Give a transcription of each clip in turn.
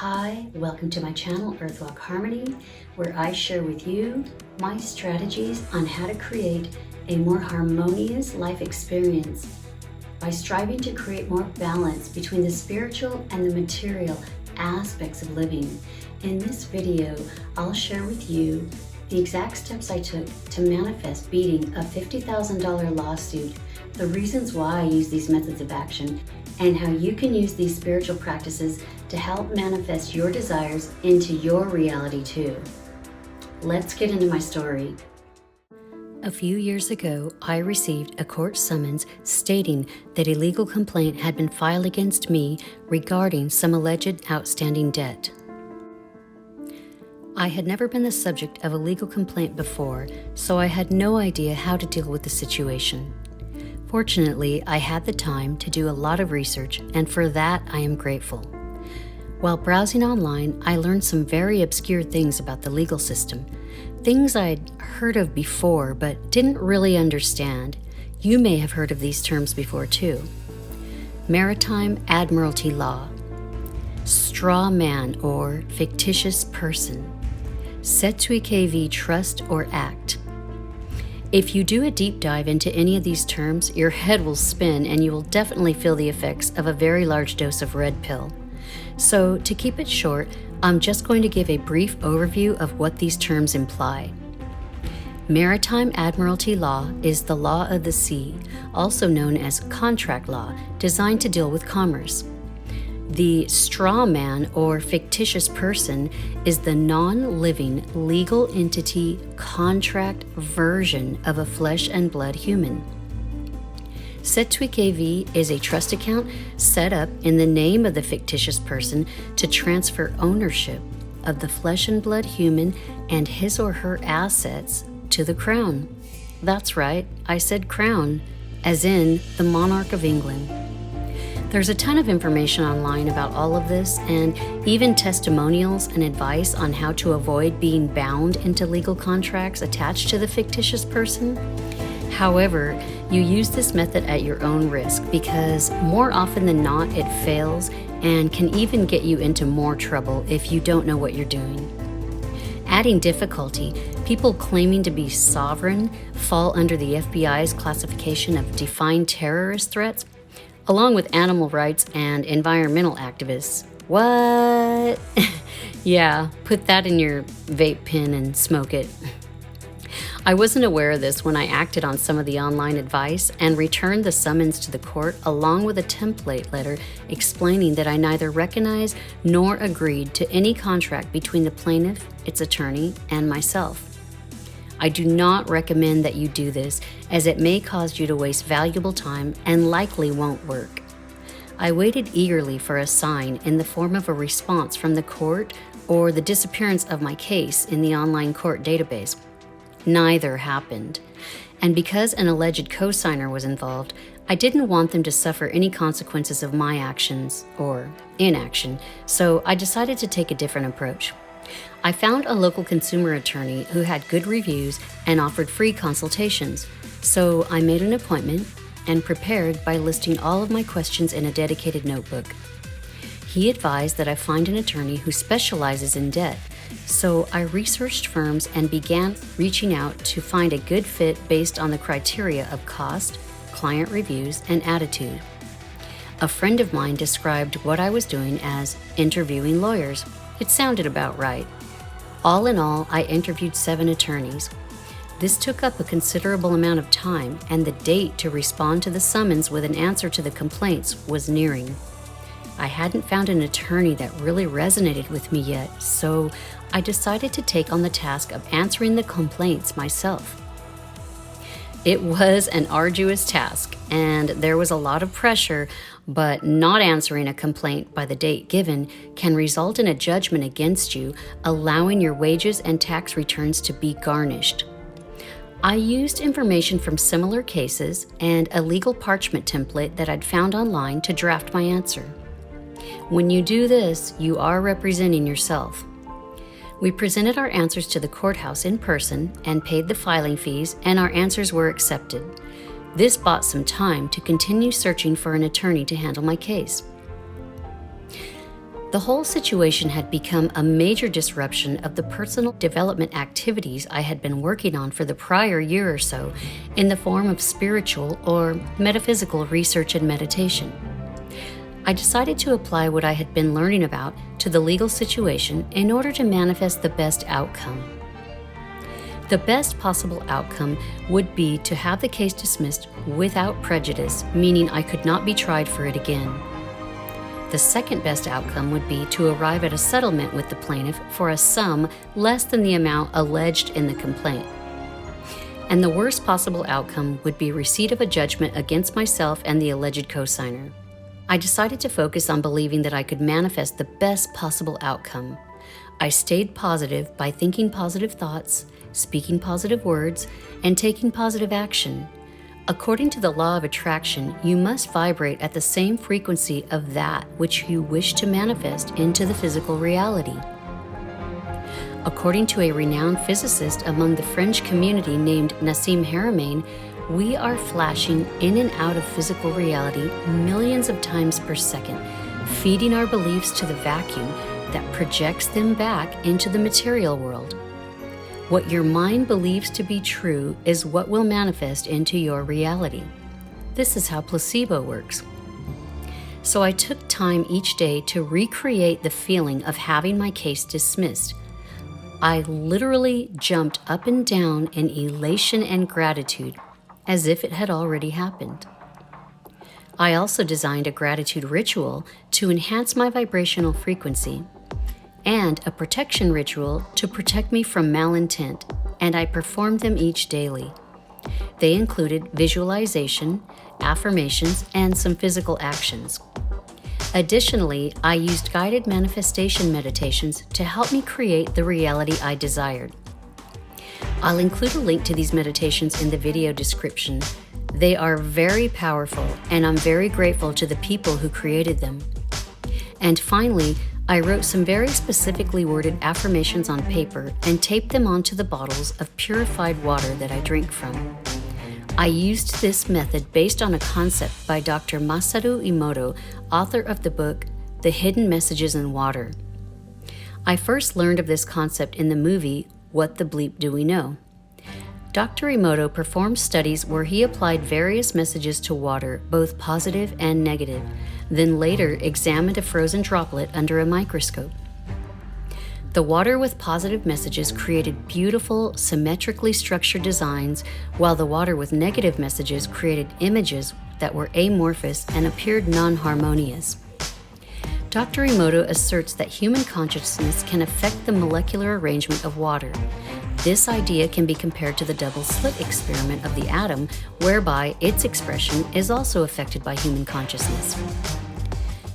Hi, welcome to my channel, Earthwalk Harmony, where I share with you my strategies on how to create a more harmonious life experience by striving to create more balance between the spiritual and the material aspects of living. In this video, I'll share with you the exact steps I took to manifest beating a $50,000 lawsuit, the reasons why I use these methods of action, and how you can use these spiritual practices to help manifest your desires into your reality too. Let's get into my story. A few years ago, I received a court summons stating that a legal complaint had been filed against me regarding some alleged outstanding debt. I had never been the subject of a legal complaint before, so I had no idea how to deal with the situation. Fortunately, I had the time to do a lot of research, and for that I am grateful. While browsing online, I learned some very obscure things about the legal system, things I'd heard of before but didn't really understand. You may have heard of these terms before too. Maritime admiralty law, straw man or fictitious person, tactful trust or act. If you do a deep dive into any of these terms, your head will spin and you will definitely feel the effects of a very large dose of red pill. So to keep it short, I'm just going to give a brief overview of what these terms imply. Maritime admiralty law is the law of the sea, also known as contract law, designed to deal with commerce. The straw man or fictitious person is the non-living legal entity contract version of a flesh and blood human. tactful is a trust account set up in the name of the fictitious person to transfer ownership of the flesh and blood human and his or her assets to the crown. That's right, I said crown, as in the monarch of England. There's a ton of information online about all of this, and even testimonials and advice on how to avoid being bound into legal contracts attached to the fictitious person. However, you use this method at your own risk because more often than not it fails and can even get you into more trouble if you don't know what you're doing. Adding difficulty, people claiming to be sovereign fall under the FBI's classification of defined terrorist threats, along with animal rights and environmental activists. What? Yeah, put that in your vape pen and smoke it. I wasn't aware of this when I acted on some of the online advice and returned the summons to the court along with a template letter explaining that I neither recognized nor agreed to any contract between the plaintiff, its attorney, and myself. I do not recommend that you do this, as it may cause you to waste valuable time and likely won't work. I waited eagerly for a sign in the form of a response from the court or the disappearance of my case in the online court database. Neither happened. And because an alleged co-signer was involved, I didn't want them to suffer any consequences of my actions or inaction, so I decided to take a different approach. I found a local consumer attorney who had good reviews and offered free consultations, so I made an appointment and prepared by listing all of my questions in a dedicated notebook. He advised that I find an attorney who specializes in debt, so I researched firms and began reaching out to find a good fit based on the criteria of cost, client reviews, and attitude. A friend of mine described what I was doing as interviewing lawyers. It sounded about right. All in all, I interviewed 7 attorneys. This took up a considerable amount of time, and the date to respond to the summons with an answer to the complaints was nearing. I hadn't found an attorney that really resonated with me yet, so I decided to take on the task of answering the complaints myself. It was an arduous task, and there was a lot of pressure, but not answering a complaint by the date given can result in a judgment against you, allowing your wages and tax returns to be garnished. I used information from similar cases and a legal parchment template that I'd found online to draft my answer. When you do this, you are representing yourself. We presented our answers to the courthouse in person and paid the filing fees, and our answers were accepted. This bought some time to continue searching for an attorney to handle my case. The whole situation had become a major disruption of the personal development activities I had been working on for the prior year or so in the form of spiritual or metaphysical research and meditation. I decided to apply what I had been learning about to the legal situation in order to manifest the best outcome. The best possible outcome would be to have the case dismissed without prejudice, meaning I could not be tried for it again. The second best outcome would be to arrive at a settlement with the plaintiff for a sum less than the amount alleged in the complaint. And the worst possible outcome would be receipt of a judgment against myself and the alleged cosigner. I decided to focus on believing that I could manifest the best possible outcome. I stayed positive by thinking positive thoughts, speaking positive words, and taking positive action. According to the law of attraction, you must vibrate at the same frequency of that which you wish to manifest into the physical reality. According to a renowned physicist among the French community named Nassim Haramein, we are flashing in and out of physical reality millions of times per second, feeding our beliefs to the vacuum that projects them back into the material world. What your mind believes to be true is what will manifest into your reality. This is how placebo works. So I took time each day to recreate the feeling of having my case dismissed. I literally jumped up and down in elation and gratitude, as if it had already happened. I also designed a gratitude ritual to enhance my vibrational frequency, and a protection ritual to protect me from malintent, and I performed them each daily. They included visualization, affirmations, and some physical actions. Additionally, I used guided manifestation meditations to help me create the reality I desired. I'll include a link to these meditations in the video description. They are very powerful, and I'm very grateful to the people who created them. And finally, I wrote some very specifically worded affirmations on paper and taped them onto the bottles of purified water that I drink from. I used this method based on a concept by Dr. Masaru Emoto, author of the book The Hidden Messages in Water. I first learned of this concept in the movie What the Bleep Do We Know? Dr. Emoto performed studies where he applied various messages to water, both positive and negative, then later examined a frozen droplet under a microscope. The water with positive messages created beautiful, symmetrically structured designs, while the water with negative messages created images that were amorphous and appeared non-harmonious. Dr. Emoto asserts that human consciousness can affect the molecular arrangement of water. This idea can be compared to the double slit experiment of the atom, whereby its expression is also affected by human consciousness.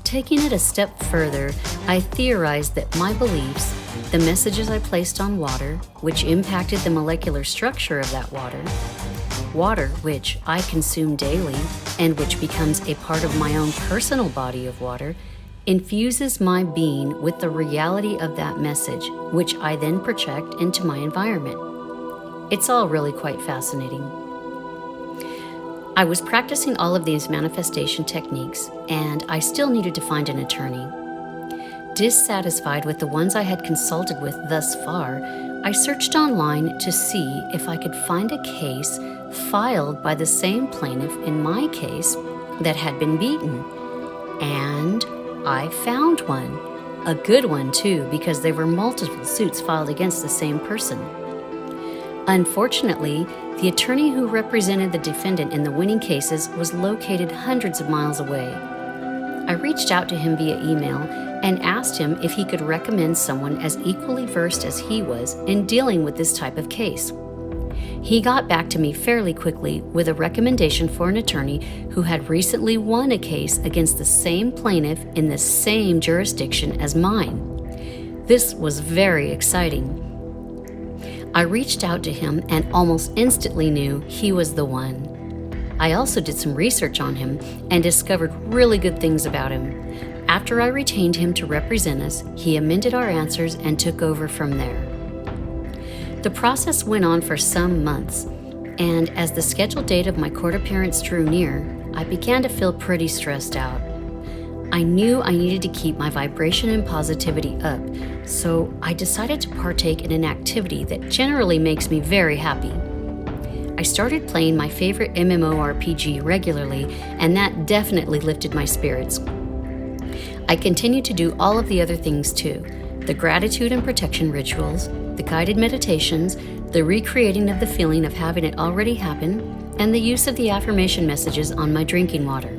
Taking it a step further, I theorized that my beliefs, the messages I placed on water, which impacted the molecular structure of that water which I consume daily and which becomes a part of my own personal body of water, infuses my being with the reality of that message, which I then project into my environment. It's all really quite fascinating. I was practicing all of these manifestation techniques, and I still needed to find an attorney. Dissatisfied with the ones I had consulted with thus far, I searched online to see if I could find a case filed by the same plaintiff in my case that had been beaten. And I found one. A good one, too, because there were multiple suits filed against the same person. Unfortunately, the attorney who represented the defendant in the winning cases was located hundreds of miles away. I reached out to him via email and asked him if he could recommend someone as equally versed as he was in dealing with this type of case. He got back to me fairly quickly with a recommendation for an attorney who had recently won a case against the same plaintiff in the same jurisdiction as mine. This was very exciting. I reached out to him and almost instantly knew he was the one. I also did some research on him and discovered really good things about him. After I retained him to represent us, he amended our answers and took over from there. The process went on for some months, and as the scheduled date of my court appearance drew near, I began to feel pretty stressed out. I knew I needed to keep my vibration and positivity up, so I decided to partake in an activity that generally makes me very happy. I started playing my favorite MMORPG regularly, and that definitely lifted my spirits. I continued to do all of the other things too: the gratitude and protection rituals, the guided meditations, the recreating of the feeling of having it already happen, and the use of the affirmation messages on my drinking water.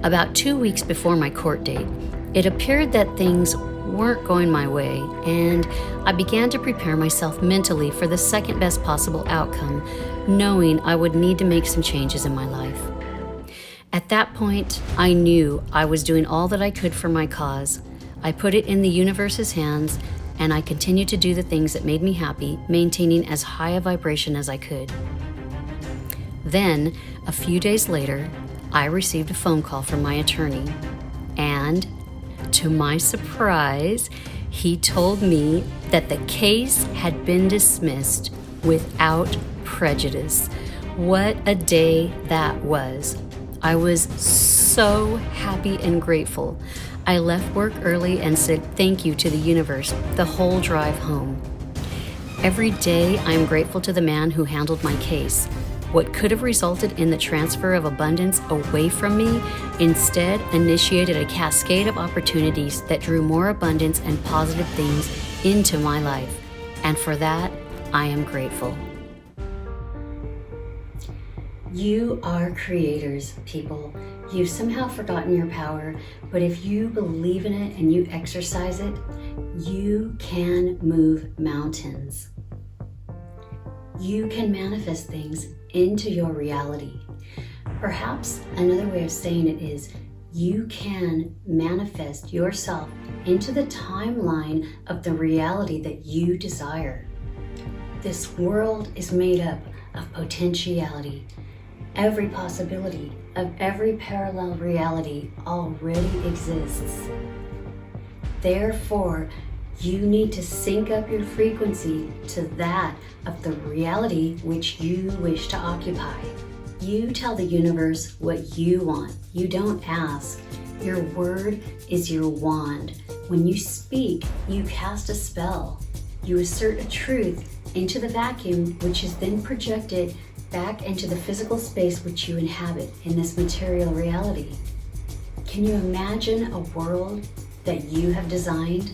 About 2 weeks before my court date, it appeared that things weren't going my way, and I began to prepare myself mentally for the second best possible outcome, knowing I would need to make some changes in my life. At that point, I knew I was doing all that I could for my cause. I put it in the universe's hands, and I continued to do the things that made me happy, maintaining as high a vibration as I could. Then, a few days later, I received a phone call from my attorney, and to my surprise, he told me that the case had been dismissed without prejudice. What a day that was. I was so happy and grateful. I left work early and said thank you to the universe the whole drive home. Every day, I am grateful to the man who handled my case. What could have resulted in the transfer of abundance away from me instead initiated a cascade of opportunities that drew more abundance and positive things into my life. And for that, I am grateful. You are creators, people. You've somehow forgotten your power, but if you believe in it and you exercise it, you can move mountains. You can manifest things into your reality. Perhaps another way of saying it is, you can manifest yourself into the timeline of the reality that you desire. This world is made up of potentiality. Every possibility of every parallel reality already exists. Therefore, you need to sync up your frequency to that of the reality which you wish to occupy. You tell the universe what you want. You don't ask. Your word is your wand. When you speak, you cast a spell. You assert a truth into the vacuum, which is then projected back into the physical space which you inhabit in this material reality. Can you imagine a world that you have designed?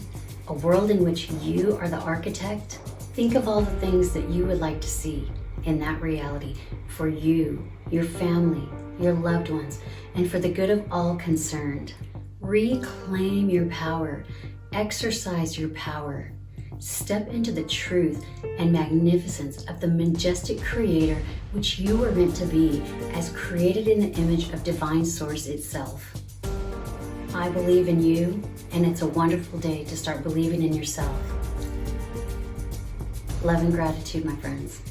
A world in which you are the architect? Think of all the things that you would like to see in that reality for you, your family, your loved ones, and for the good of all concerned. Reclaim your power. Exercise your power. Step into the truth and magnificence of the majestic creator which you were meant to be, as created in the image of divine source itself. I believe in you, and it's a wonderful day to start believing in yourself. Love and gratitude, my friends.